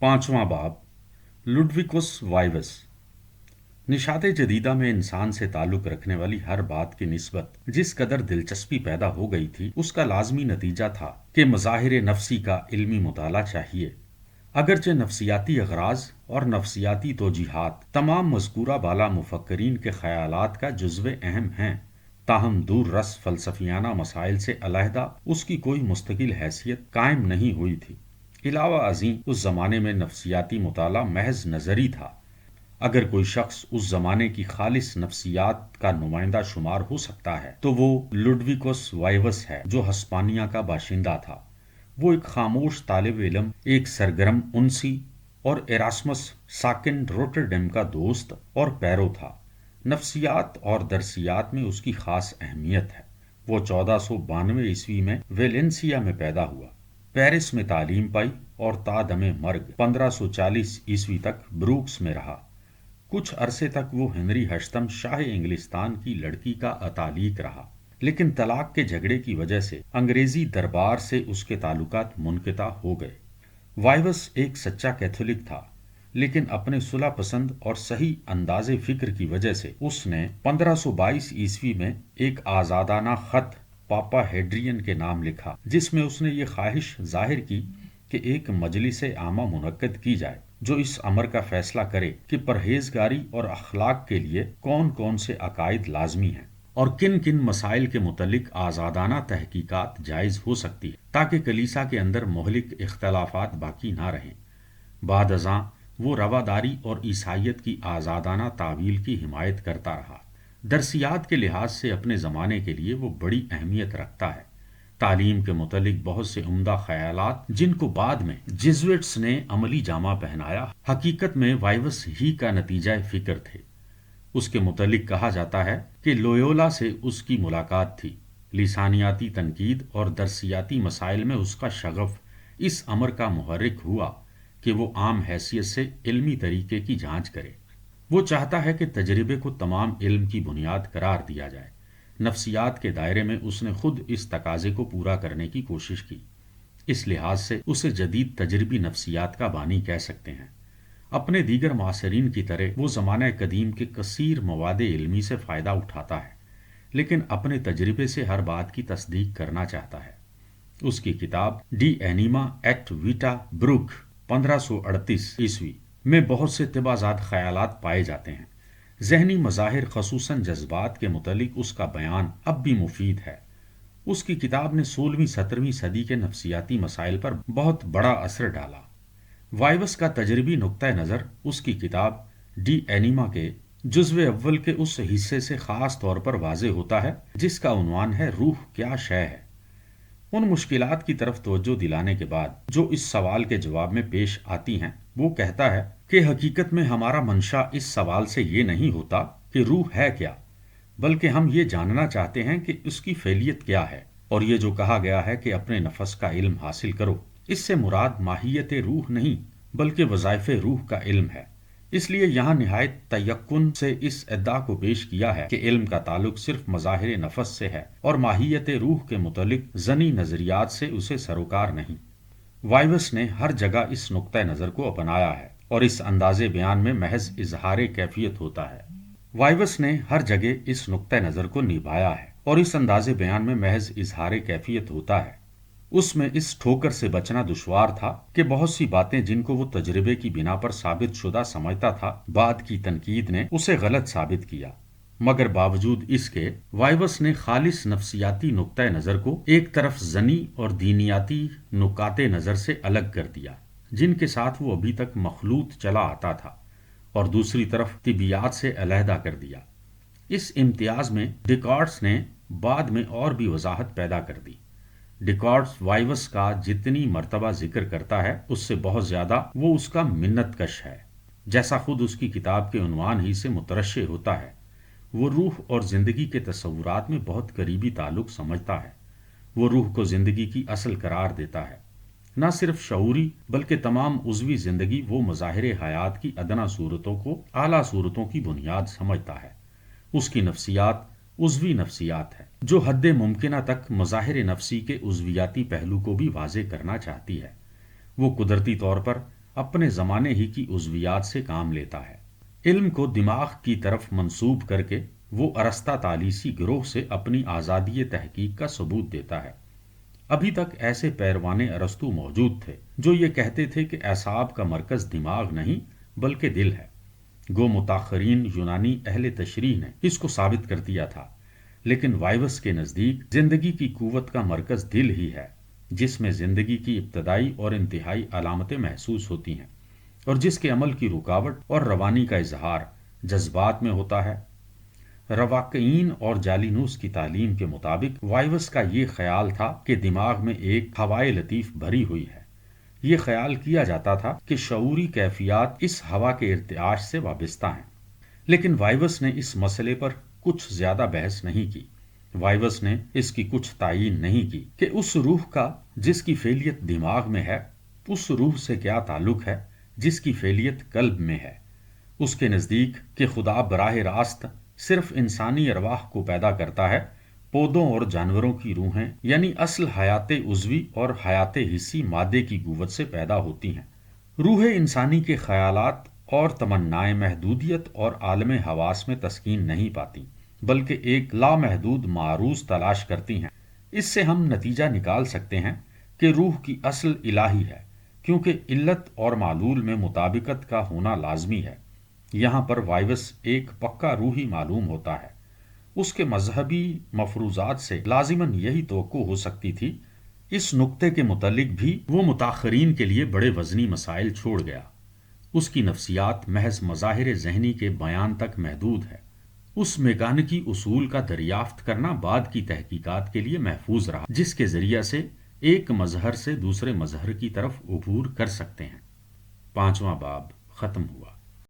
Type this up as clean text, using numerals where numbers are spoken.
पांचवां बाब लुडविकुस वाइवस। निशात जदीदा में इंसान से ताल्लुक़ रखने वाली हर बात की निस्बत जिस कदर दिलचस्पी पैदा हो गई थी, उसका लाजमी नतीजा था कि मज़ाहिर नफसी का इल्मी मुताला चाहिए। अगरचे नफसियाती अगराज और नफसियाती तोजीहात तमाम मज़कूरा बाला मुफक्करीन के ख़यालात का जुज़्व अहम हैं, ताहम दूर रस फ़लसफ़ियाना मसाइल से अलहदा उसकी कोई मुस्तकिल हैसियत कायम नहीं हुई थी। इलावा अज़ीं उस ज़माने में नफसियाती मुताला महज नज़री था। अगर कोई शख्स उस ज़माने की खालिस नफसियात का नुमाइंदा शुमार हो सकता है तो वो लुडविकुस वाइवस है, जो हस्पानिया का बाशिंदा था। वो एक खामोश तालिब इल्म, एक सरगर्म उनसी और एरास्मस साकिन रोटरडैम का दोस्त और पैरो था। नफसियात और दरसियात में उसकी खास अहमियत है। वो 1492 ईस्वी में वेलेंसिया में पैदा हुआ, पेरिस में तालीम पाई और तादमे मर्ग 1540 ईस्वी तक ब्रूक्स में रहा। कुछ अरसे तक वो हेनरी हश्तम शाह इंग्लिस्तान की लड़की का अतालीक रहा, लेकिन तलाक के झगड़े की वजह से अंग्रेजी दरबार से उसके ताल्लुकात मुनक़ता हो गए। वाइवस एक सच्चा कैथोलिक था, लेकिन अपने सुलह पसंद और सही अंदाज़े फ़िक्र की वजह से उसने 1522 ईस्वी में एक आज़ादाना ख़त पापा हेड्रियन के नाम लिखा, जिसमें उसने ये ख्वाहिश जाहिर की कि एक मजलिस आमा मुनक्कद की जाए जो इस अमर का फैसला करे कि परहेजगारी और अखलाक के लिए कौन कौन से अकायद लाजमी हैं और किन किन मसाइल के मुतल्लिक आज़ादाना तहकीकात जायज़ हो सकती है, ताकि कलीसा के अंदर मोहलिक इख्तलाफात बाकी ना रहें। बाद अज़ां वो रवादारी और ईसाइयत की आज़ादाना तावील की हिमायत करता रहा। दरसियात के लिहाज से अपने ज़माने के लिए वो बड़ी अहमियत रखता है। तालीम के मुतल्लिक बहुत से उम्दा ख़यालात जिनको बाद में जिज़्विट्स ने अमली जामा पहनाया, हकीकत में वाइवस ही का नतीजा फ़िक्र थे। उसके मुतल्लिक कहा जाता है कि लोयोला से उसकी मुलाकात थी। लिसानियाती तनकीद और दरसियाती मसाइल में उसका शगफ इस अमर का मुहर्रिक हुआ कि वो आम हैसियत से इल्मी तरीके की जांच करे। वो चाहता है कि तजर्बे को तमाम इल्म की बुनियाद करार दिया जाए। नफसियात के दायरे में उसने खुद इस तकाजे को पूरा करने की कोशिश की। इस लिहाज से उसे जदीद तजर्बी नफसियात का बानी कह सकते हैं। अपने दीगर मासरीन की तरह वो ज़माना कदीम के कसीर मवादे इल्मी से फ़ायदा उठाता है, लेकिन अपने तजर्बे से हर बात की तस्दीक करना चाहता है। उसकी किताब डी एनिमा एक्ट वीटा ब्रुक 1538 ईस्वी में बहुत से तिबाजाद ख्यालात पाए जाते हैं। ज़हनी मज़ाहिर ख़ुसूसन जज्बात के मुतल्लिक उसका बयान अब भी मुफीद है। उसकी किताब ने 16वीं-17वीं सदी के नफसियाती मसाइल पर बहुत बड़ा असर डाला। वाइवस का तजरबी नुक्ता नज़र उसकी किताब डी एनिमा के जुज़्व अव्वल के उस हिस्से से ख़ास तौर पर वाज़े होता है जिसका उन्वान है रूह क्या शय है। उन मुश्किलात की तरफ तवज्जो दिलाने के बाद जो इस सवाल के जवाब में पेश आती हैं, वो कहता है कि हकीकत में हमारा मंशा इस सवाल से ये नहीं होता कि रूह है क्या, बल्कि हम ये जानना चाहते हैं कि उसकी फ़ेलियत क्या है। और ये जो कहा गया है कि अपने नफस का इल्म हासिल करो, इससे मुराद माहियत रूह नहीं बल्कि वज़ाइफ़े रूह का इल्म है। इसलिए यहाँ निहायत तयक्कुन से इस इद्दा को पेश किया है कि इल्म का ताल्लुक सिर्फ मज़ाहिर नफस से है और माहियत रूह के मुतल्लिक ज़नी नज़रियात से उसे सरोकार नहीं। वाइवस ने हर जगह इस नुक्ता नज़र को अपनाया है और इस अंदाज़े बयान में महज इजहार कैफियत होता है। वाइवस ने हर जगह इस नुक्ता नज़र को निभाया है और इस अंदाज़े बयान में महज इजहार कैफियत होता है। उसमें इस ठोकर से बचना दुश्वार था कि बहुत सी बातें जिनको वो तजर्बे की बिना पर साबित शुदा समझता था, बाद की तनकीद ने उसे गलत साबित किया। मगर बावजूद इसके वाइवस ने खालिस नफसियाती नुक्ता नज़र को एक तरफ ज़नी और दीनियाती नुकाते नज़र से अलग कर दिया, जिनके साथ वो अभी तक मखलूत चला आता था, और दूसरी तरफ तिबियात से अलहदा कर दिया। इस इम्तियाज में डिकॉर्ड्स ने बाद में और भी वजाहत पैदा कर दी। डिकॉर्ड्स वाइवस का जितनी मर्तबा जिक्र करता है उससे बहुत ज्यादा वो उसका मिन्नत कश है। जैसा खुद उसकी किताब के उन्वान ही से मुतरश्शे होता है, वो रूह और जिंदगी के तस्वुरात में बहुत करीबी ताल्लुक समझता है। वो रूह को जिंदगी की असल करार देता है। न सिर्फ शऊरी बल्कि तमाम उज़वी जिंदगी वो मज़ाहिर हयात की अदना सूरतों को आला सूरतों की बुनियाद समझता है। उसकी नफसियात उज़वी नफसियात है जो हद मुमकिना तक मज़ाहिर नफसी के उज़वियाती पहलू को भी वाज़े करना चाहती है। वो कुदरती तौर पर اپنے زمانے ہی کی عضویات سے کام لیتا ہے۔ علم کو دماغ کی طرف منسوب کر کے وہ ارسطا طالیسی گروہ سے اپنی آزادی تحقیق کا ثبوت دیتا ہے۔ ابھی تک ایسے پیروان ارسطو موجود تھے جو یہ کہتے تھے کہ اعصاب کا مرکز دماغ نہیں بلکہ دل ہے۔ گو متاخرین یونانی اہل تشریح نے اس کو ثابت کر دیا تھا، لیکن وائوس کے نزدیک زندگی کی قوت کا مرکز دل ہی ہے، جس میں زندگی کی ابتدائی اور انتہائی علامتیں محسوس ہوتی ہیں، اور جس کے عمل کی رکاوٹ اور روانی کا اظہار جذبات میں ہوتا ہے۔ رواقعین اور جالینوس کی تعلیم کے مطابق وائوس کا یہ خیال تھا کہ دماغ میں ایک ہوائے لطیف بھری ہوئی ہے۔ یہ خیال کیا جاتا تھا کہ شعوری کیفیات اس ہوا کے ارتعاش سے وابستہ ہیں، لیکن وائوس نے اس مسئلے پر کچھ زیادہ بحث نہیں کی۔ وائوس نے اس کی کچھ تعیین نہیں کی کہ اس روح کا جس کی فعلیت دماغ میں ہے، اس روح سے کیا تعلق ہے جس کی فعلیت قلب میں ہے۔ اس کے نزدیک کہ خدا براہ راست صرف انسانی ارواح کو پیدا کرتا ہے، پودوں اور جانوروں کی روحیں یعنی اصل حیات عضوی اور حیات حسی مادے کی قوت سے پیدا ہوتی ہیں۔ روح انسانی کے خیالات اور تمنائیں محدودیت اور عالم حواس میں تسکین نہیں پاتی، بلکہ ایک لامحدود معروض تلاش کرتی ہیں۔ اس سے ہم نتیجہ نکال سکتے ہیں کہ روح کی اصل الہی ہے، کیونکہ علت اور معلول میں مطابقت کا ہونا لازمی ہے۔ یہاں پر وائوس ایک پکا روحی معلوم ہوتا ہے۔ اس کے مذہبی مفروضات سے لازماً یہی توقع ہو سکتی تھی۔ اس نقطے کے متعلق بھی وہ متاخرین کے لیے بڑے وزنی مسائل چھوڑ گیا۔ اس کی نفسیات محض مظاہر ذہنی کے بیان تک محدود ہے۔ اس میکانکی اصول کا دریافت کرنا بعد کی تحقیقات کے لیے محفوظ رہا، جس کے ذریعے سے ایک مظہر سے دوسرے مظہر کی طرف عبور کر سکتے ہیں۔ 5واں باب ختم ہوا۔